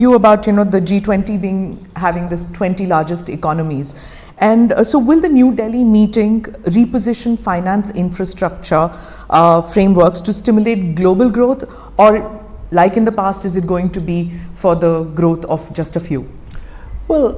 You about the G20 having this 20 largest economies, and so will the New Delhi meeting reposition finance infrastructure frameworks to stimulate global growth, or like in the past is it going to be for the growth of just a few? Well,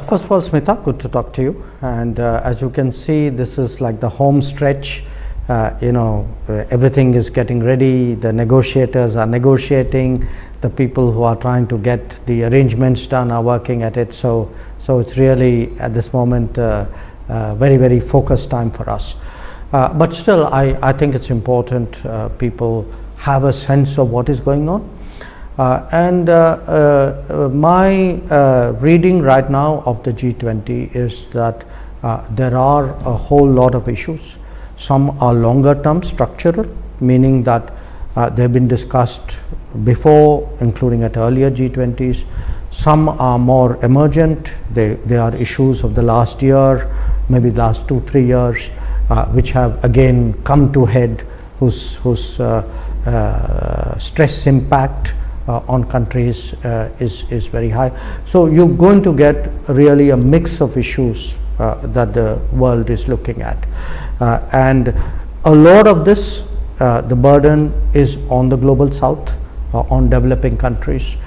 first of all, Smita, good to talk to you, and as you can see, this is like the home stretch. Everything is getting ready, the negotiators are negotiating, the people who are trying to get the arrangements done are working at it. So it's really at this moment very, very focused time for us. But still, I think it's important people have a sense of what is going on. My reading right now of the G20 is that there are a whole lot of issues. Some are longer term structural, meaning that they've been discussed before, including at earlier G20s. Some are more emergent. They are issues of the last year, maybe the last 2-3 years, which have again come to head, whose stress impact on countries is very high. So you're going to get really a mix of issues that the world is looking at, and a lot of this, the burden is on the global south, on developing countries.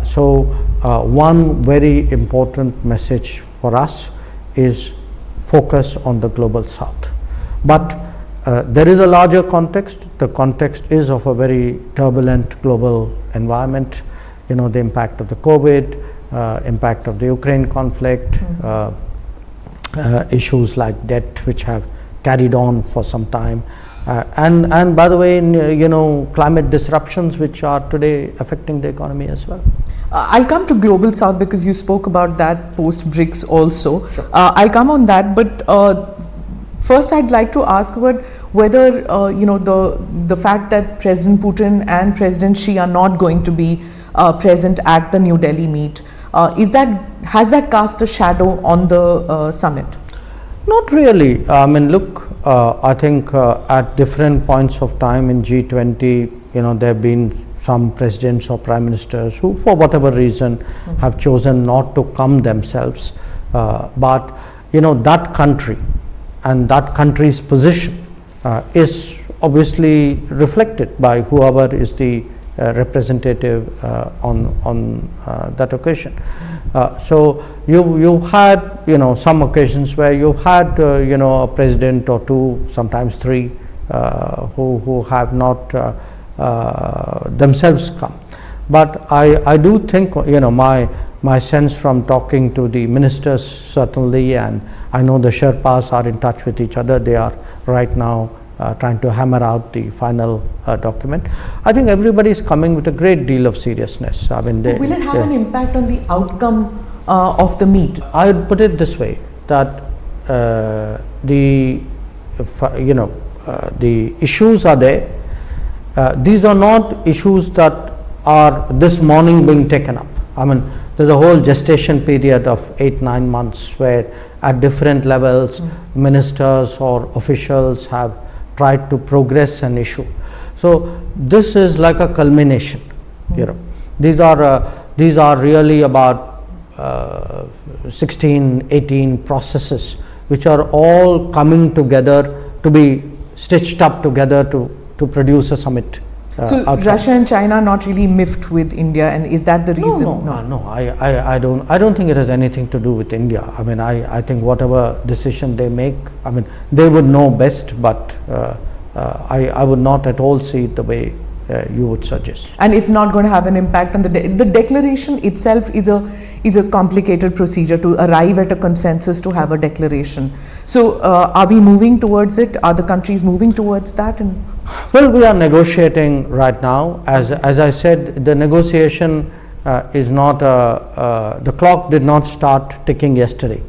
So one very important message for us is focus on the global south. But there is a larger context. The context is of a very turbulent global environment. The impact of the COVID, impact of the Ukraine conflict, issues like debt which have carried on for some time, and by the way, climate disruptions which are today affecting the economy as well. I'll come to global south because you spoke about that post BRICS also. Sure. I'll come on that, but first I'd like to ask about whether the fact that President Putin and President Xi are not going to be present at the New Delhi meet, has that cast a shadow on the summit? Not really. I mean, look, I think at different points of time in G20, there have been some presidents or prime ministers who, for whatever reason, have chosen not to come themselves. But that country and that country's position is obviously reflected by whoever is the representative on that occasion. So you had some occasions where you had a president or two, sometimes three, who have not themselves come. But I do think my sense from talking to the ministers certainly, and I know the Sherpas are in touch with each other. They are right now trying to hammer out the final document. I think everybody is coming with a great deal of seriousness. I mean, will it have an impact on the outcome of the meet? I would put it this way, that the issues are there. These are not issues that are this morning being taken up. I mean, there's a whole gestation period of 8-9 months where at different levels ministers or officials have tried to progress an issue. So this is like a culmination. These are really about 16-18 processes which are all coming together to be stitched up together to produce a summit. So Russia and China are not really miffed with India, and is that the reason? No. I don't think it has anything to do with India. I mean, I think whatever decision they make, I mean, they would know best, but I would not at all see it the way you would suggest. And it's not going to have an impact on the declaration itself is a complicated procedure to arrive at a consensus to have a declaration. So are we moving towards it? Are the countries moving towards that? Well, we are negotiating right now. As I said, the negotiation is not the clock did not start ticking yesterday.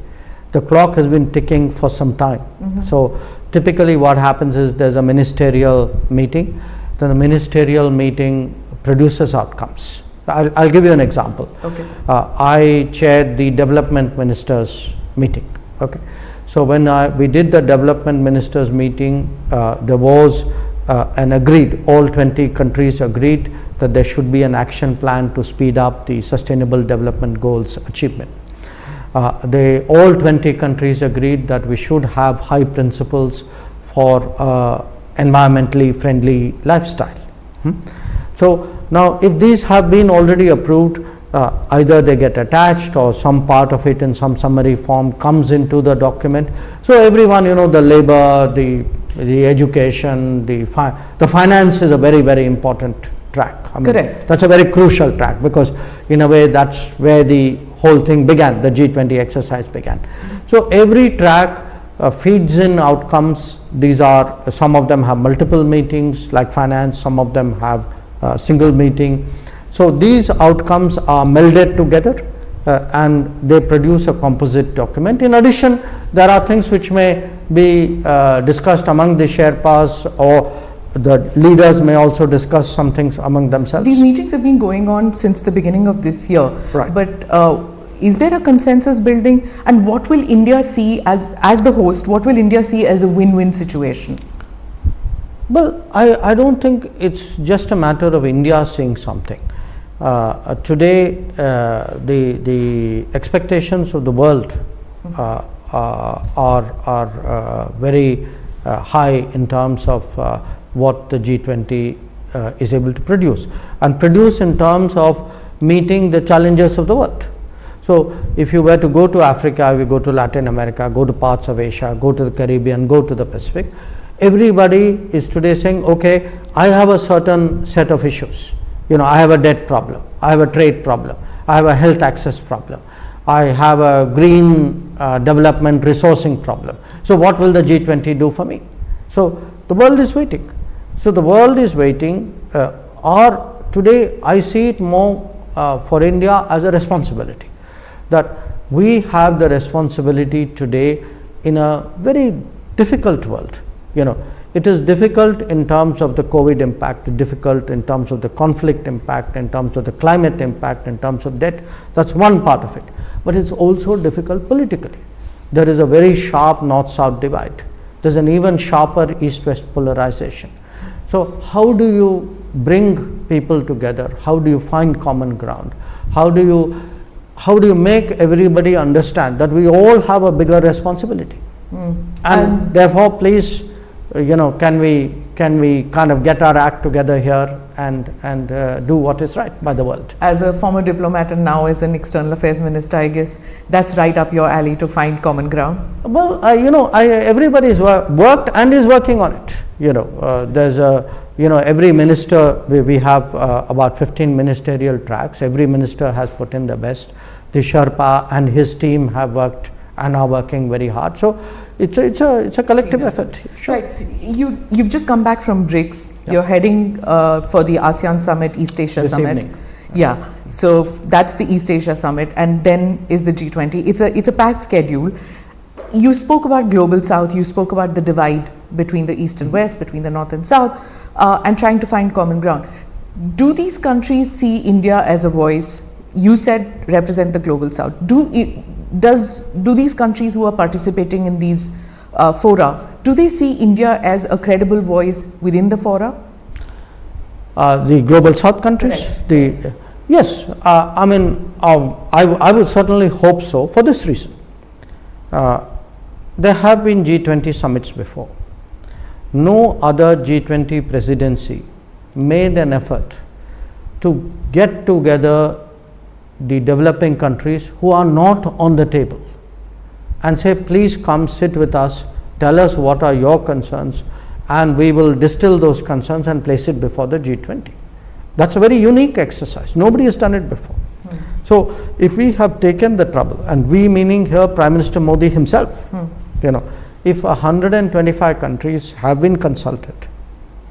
The clock has been ticking for some time. So typically what happens is there's a ministerial meeting. Then the ministerial meeting produces outcomes. I'll give you an example. Okay. I chaired the development ministers meeting. Okay. So when we did the development ministers meeting, there was an agreed, all 20 countries agreed that there should be an action plan to speed up the Sustainable Development Goals achievement. All 20 countries agreed that we should have high principles for environmentally friendly lifestyle. So now, if these have been already approved, either they get attached or some part of it in some summary form comes into the document. So everyone, the labor, the education, the finance is a very, very important track. Correct. That's a very crucial track, because in a way that's where the whole thing began, the G20 exercise began. So every track feeds in outcomes. These are, some of them have multiple meetings like finance, some of them have a single meeting. So these outcomes are melded together and they produce a composite document. In addition, there are things which may be discussed among the Sherpas, or the leaders may also discuss some things among themselves. These meetings have been going on since the beginning of this year. Right. But is there a consensus building, and what will India see as the host? What will India see as a win-win situation? Well, I don't think it's just a matter of India seeing something. Today, the expectations of the world are very high in terms of what the G20 is able to produce, and produce in terms of meeting the challenges of the world. So if you were to go to Africa, we go to Latin America, go to parts of Asia, go to the Caribbean, go to the Pacific, everybody is today saying, okay, I have a certain set of issues. I have a debt problem, I have a trade problem, I have a health access problem, I have a green development resourcing problem. So what will the G20 do for me? So the world is waiting. So the world is waiting, or today I see it more for India as a responsibility, that we have the responsibility today in a very difficult world. It is difficult in terms of the COVID impact, difficult in terms of the conflict impact, in terms of the climate impact, in terms of debt. That's one part of it. But it's also difficult politically. There is a very sharp north-south divide. There's an even sharper east-west polarization. So how do you bring people together? How do you find common ground? How do you make everybody understand that we all have a bigger responsibility? And therefore, please, can we kind of get our act together here and do what is right by the world? As a former diplomat and now as an external affairs minister, I guess that's right up your alley to find common ground. Well, everybody's worked and is working on it. There's every minister, we have about 15 ministerial tracks. Every minister has put in the best. The Sherpa and his team have worked and are working very hard. So it's a collective effort. Sure. Right. You've just come back from BRICS. Yeah. You're heading for the ASEAN Summit, East Asia this Summit. Evening. Yeah. So that's the East Asia Summit, and then is the G20. It's a packed schedule. You spoke about Global South. You spoke about the divide between the East and West, between the North and South, and trying to find common ground. Do these countries see India as a voice? You said represent the Global South. Do these countries who are participating in these fora, do they see India as a credible voice within the fora? The Global South countries? Yes. I would certainly hope so, for this reason. There have been G20 summits before. No other G20 presidency made an effort to get together the developing countries who are not on the table and say, please come sit with us, tell us what are your concerns, and we will distill those concerns and place it before the G20. That's a very unique exercise. Nobody has done it before. So if we have taken the trouble, and we meaning here Prime Minister Modi himself, if 125 countries have been consulted,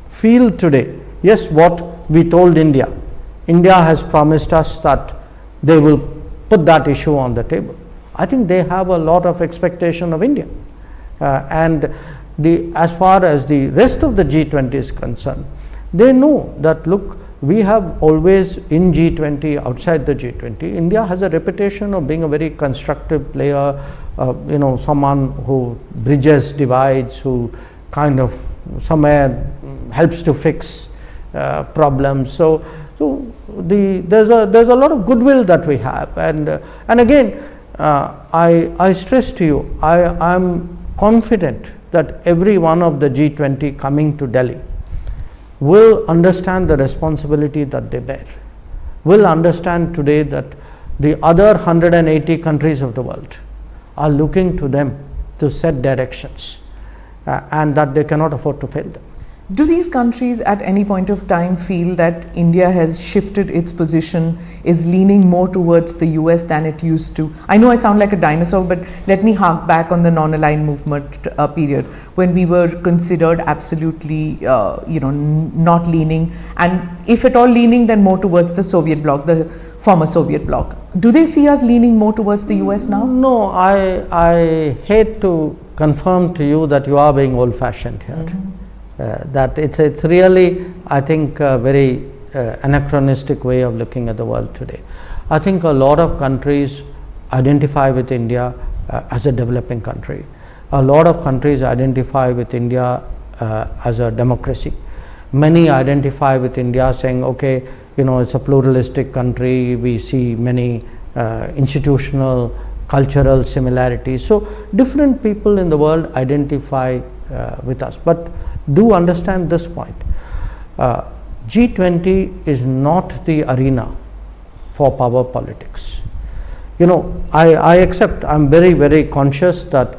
feel today, yes, what we told India has promised us that they will put that issue on the table. I think they have a lot of expectation of India. And as far as the rest of the G20 is concerned, they know that, look, we have always in G20, outside the G20, India has a reputation of being a very constructive player, someone who bridges divides, who kind of somewhere helps to fix problems. So So there's a lot of goodwill that we have, and again, I stress to you, I'm confident that every one of the G20 coming to Delhi will understand the responsibility that they bear, will understand today that the other 180 countries of the world are looking to them to set directions, and that they cannot afford to fail them. Do these countries at any point of time feel that India has shifted its position, is leaning more towards the US than it used to? I know I sound like a dinosaur, but let me hark back on the non-aligned movement period, when we were considered absolutely, not leaning, and if at all leaning, then more towards the Soviet bloc, the former Soviet bloc. Do they see us leaning more towards the US now? No, I hate to confirm to you that you are being old-fashioned here. Mm-hmm. That it's really, I think, a very anachronistic way of looking at the world today. I think a lot of countries identify with India as a developing country. A lot of countries identify with India as a democracy. Many identify with India saying, okay, it's a pluralistic country, we see many institutional, cultural similarities. So different people in the world identify with us. But do understand this point, G20 is not the arena for power politics. I accept, I'm very, very conscious that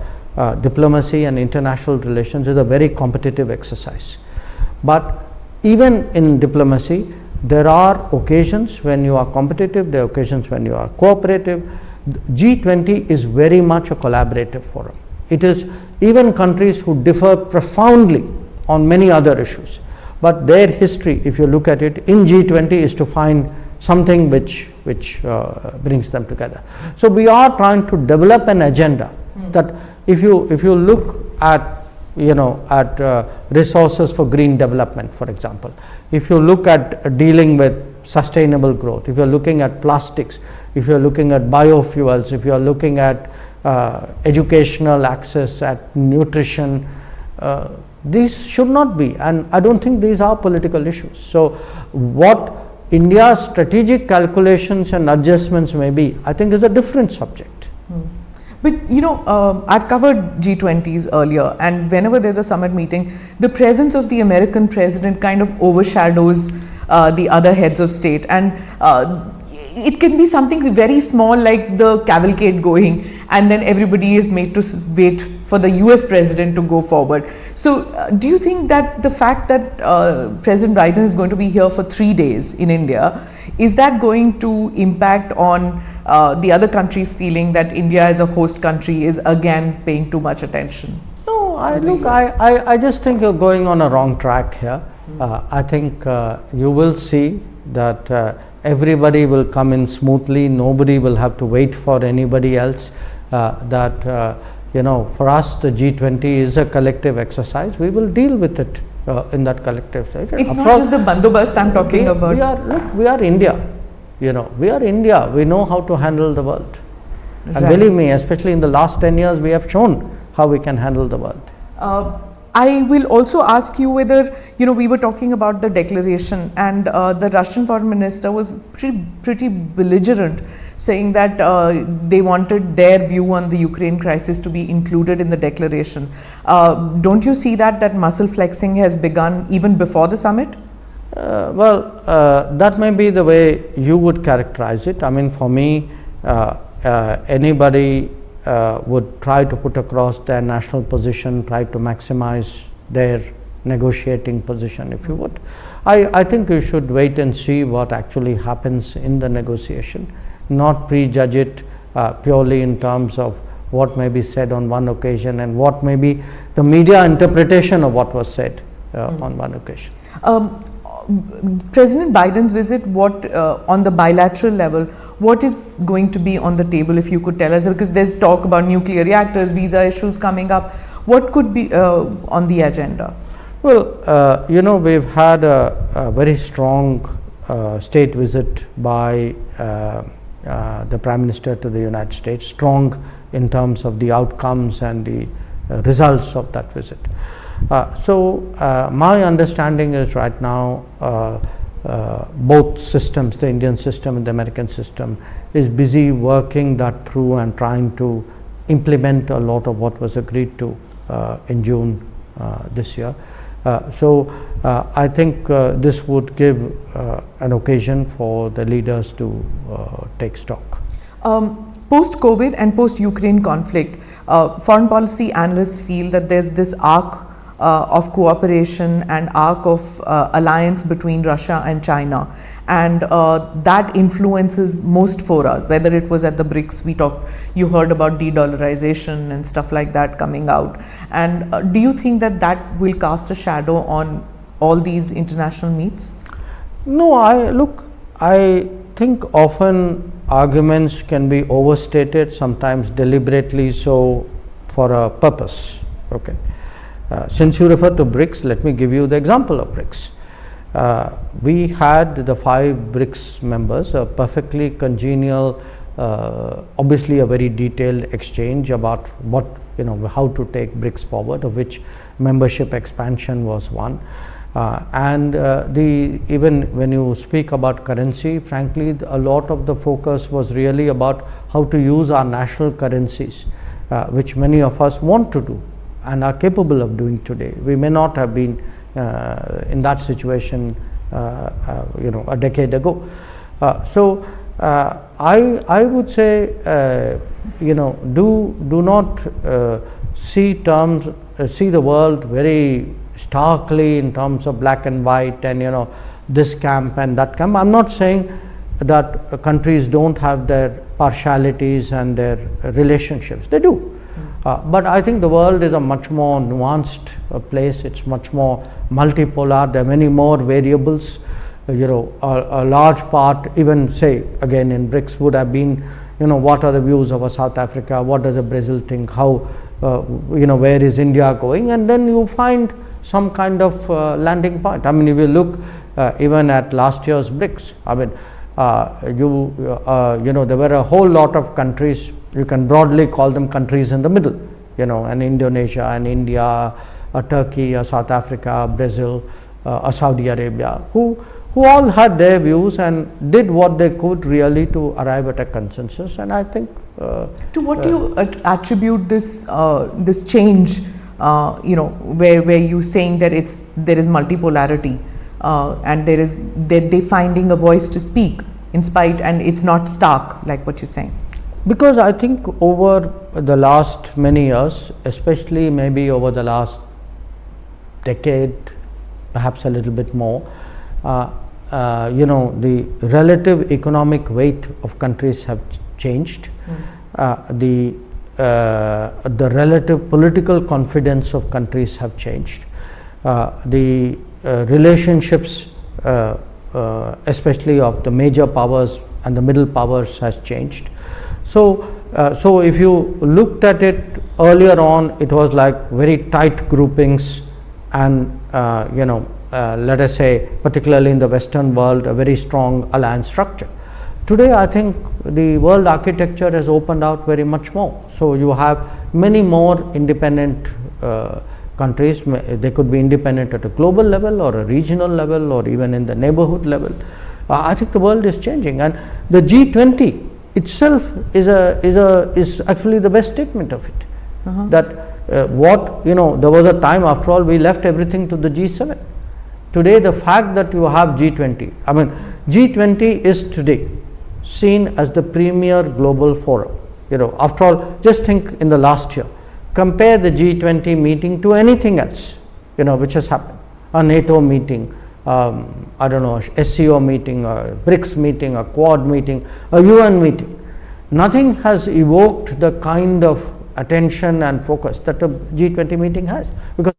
diplomacy and international relations is a very competitive exercise. But even in diplomacy, there are occasions when you are competitive, there are occasions when you are cooperative. G20 is very much a collaborative forum. It is even countries who differ profoundly on many other issues, but their history, if you look at it, in G20 is to find something which brings them together. So we are trying to develop an agenda that if you look at resources for green development, for example, if you look at dealing with sustainable growth, if you are looking at plastics, if you are looking at biofuels, if you are looking at educational access, at nutrition, these should not be, and I don't think these are political issues. So what India's strategic calculations and adjustments may be, I think, is a different subject. But I've covered G20s earlier, and whenever there's a summit meeting, the presence of the American president kind of overshadows the other heads of state, and it can be something very small like the cavalcade going, and then everybody is made to wait for the US president to go forward. So do you think that the fact that President Biden is going to be here for 3 days in India, is that going to impact on the other countries feeling that India as a host country is again paying too much attention? No, I just think you're going on a wrong track here. I think you will see that everybody will come in smoothly, nobody will have to wait for anybody else. For us the G20 is a collective exercise. We will deal with it in that collective side. It's not just the bandobast I'm talking about. We are India. We are India. We know how to handle the world. Right. And believe me, especially in the last 10 years, we have shown how we can handle the world. I will also ask you whether, we were talking about the declaration, and the Russian foreign minister was pretty belligerent, saying that they wanted their view on the Ukraine crisis to be included in the declaration. Don't you see that muscle flexing has begun even before the summit? That may be the way you would characterize it. I mean, for me, anybody would try to put across their national position, try to maximize their negotiating position, if you would. I think you should wait and see what actually happens in the negotiation, not prejudge it purely in terms of what may be said on one occasion and what may be the media interpretation of what was said on one occasion. President Biden's visit, what on the bilateral level, what is going to be on the table, if you could tell us, because there's talk about nuclear reactors, visa issues coming up. What could be on the agenda? Well, we've had a very strong state visit by the Prime Minister to the United States, strong in terms of the outcomes and the results of that visit. So my understanding is right now both systems, the Indian system and the American system, is busy working that through and trying to implement a lot of what was agreed to in June this year. So I think this would give an occasion for the leaders to take stock. Post-COVID and post-Ukraine conflict, foreign policy analysts feel that there's this arc of cooperation and arc of alliance between Russia and China, and that influences most forums. Whether it was at the BRICS, you heard about D Dollarization and stuff like that coming out. And do you think that that will cast a shadow on all these international meets? No, I think often arguments can be overstated, sometimes deliberately so, for a purpose. Okay. Since you refer to BRICS, let me give you the example of BRICS. We had the 5 BRICS members, a perfectly congenial, obviously a very detailed exchange about what, how to take BRICS forward, of which membership expansion was one. Even when you speak about currency, frankly, a lot of the focus was really about how to use our national currencies, which many of us want to do and are capable of doing today. We may not have been in that situation, a decade ago. So I would say, do not see the world very starkly in terms of black and white and this camp and that camp. I'm not saying that countries don't have their partialities and their relationships. They do. But I think the world is a much more nuanced place. It's much more multipolar. There are many more variables. A large part, even say again in BRICS, would have been, what are the views of South Africa? What does Brazil think? How, where is India going? And then you find some kind of landing point. I mean, if you look even at last year's BRICS, I mean, there were a whole lot of countries. You can broadly call them countries in the middle, and Indonesia and India, Turkey, South Africa, Brazil, Saudi Arabia, who all had their views and did what they could really to arrive at a consensus. And I think to what do you attribute this change? Where you saying that there is multipolarity and they're finding a voice to speak in spite, and it's not stark like what you're saying. Because I think over the last many years, especially maybe over the last decade, perhaps a little bit more, the relative economic weight of countries have changed. The relative political confidence of countries have changed. The relationships, especially of the major powers and the middle powers, has changed. So if you looked at it earlier on, it was like very tight groupings and, let us say, particularly in the Western world, a very strong alliance structure. Today, I think the world architecture has opened out very much more. So you have many more independent countries. They could be independent at a global level or a regional level or even in the neighborhood level. I think the world is changing, and the G20 itself is actually the best statement of it. That there was a time, after all, we left everything to the G7. Today, the fact that you have G20, I mean, G20 is today seen as the premier global forum. After all, just think in the last year, compare the G20 meeting to anything else, which has happened. A NATO meeting, a SCO meeting, a BRICS meeting, a Quad meeting, a UN meeting. Nothing has evoked the kind of attention and focus that a G20 meeting has, because